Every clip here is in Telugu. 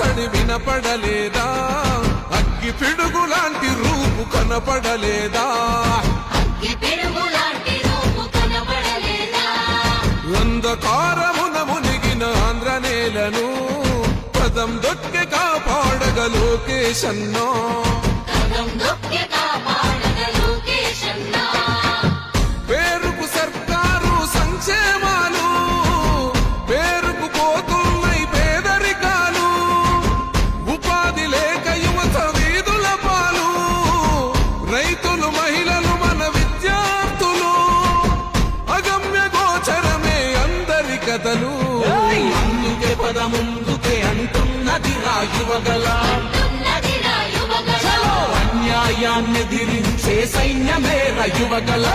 సడి వినపడలేదా అగ్గి పిడుగులాంటి రూపు కనపడలేదా అంధకారమున మునిగిన ఆంధ్ర నేలను పదం దొక్కి కాపాడగ లోకేశన్నో పేరుకు సర్కారు సంక్షేమాలు పేరుకు పోతున్నాయి పేదరికాలు ఉపాధి లేక యువత వీధుల పాలు రైతులు మహిళలు మన విద్యార్థులు అగమ్య గోచరమే అందరి కథలు అందుకే పద ముందుకే అంటున్నది రాయువగల అన్యాయాన్ని దిరించే సైన్యమే రయువగల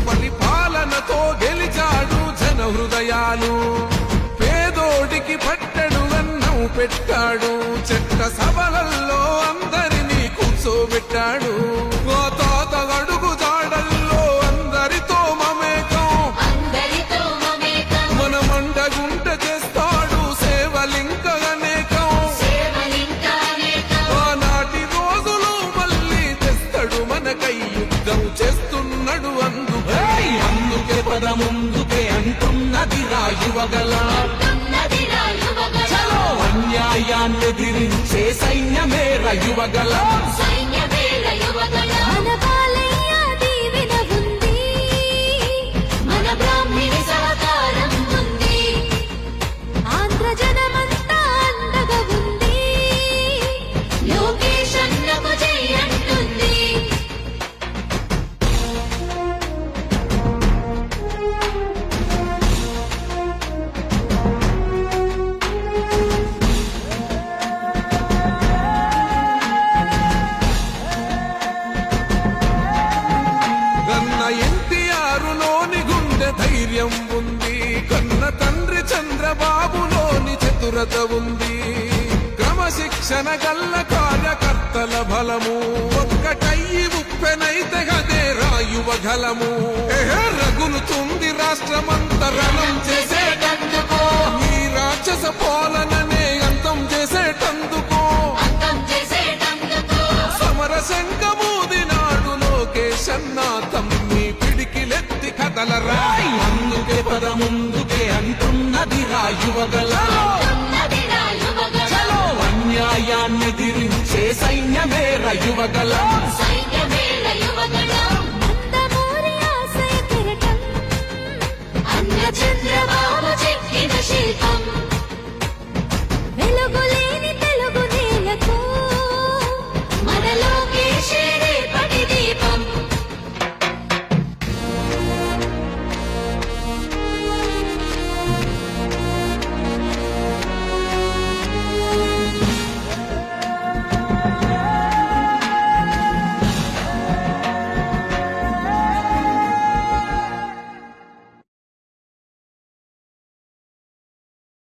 పరిపాలనతో గెలిచాడు జన హృదయాలు పేదోడికి పట్టెడు అన్నం పెట్టాడు చెట్ట సభలల్లో అందరినీ కూర్చోబెట్టాడు ఓ తాత అడుగు జాడల్లో అందరితో మమేకం మన మండగుంట చేస్తాడు సేవలింక అనేకం ఆనాటి రోజులు మళ్ళీ తెస్తాడు మనకై యుద్ధం చేస్తున్నాడు అందుకే పద ముందుకే అంటున్నది రాయువగల అన్యాయాన్ని దిరించే సైన్యమే రయువగల ధైర్యం ఉంది కన్న తండ్రి చంద్రబాబులోని చతురత ఉంది క్రమశిక్షణ గల్ల కార్యకర్తల బలము ఒక్కటయ్యి ఉప్పెనైతే గదే రాయువగలము రగులుతుంది రాష్ట్రమంతరణం చేసేటందుకో ఈ రాక్షస పాలననే అంతం చేసేటందుకో సమర శంఖమూదినాడు లోకేశన్న తమ్మి పిడికిలెత్తి కదలరా అందుకే పద ముందుకే అంటున్నది రాయువగల అన్యాయాన్ని దిరించే సైన్యమే రయువగల చంద్రబాబు చెక్కిన శిల్పం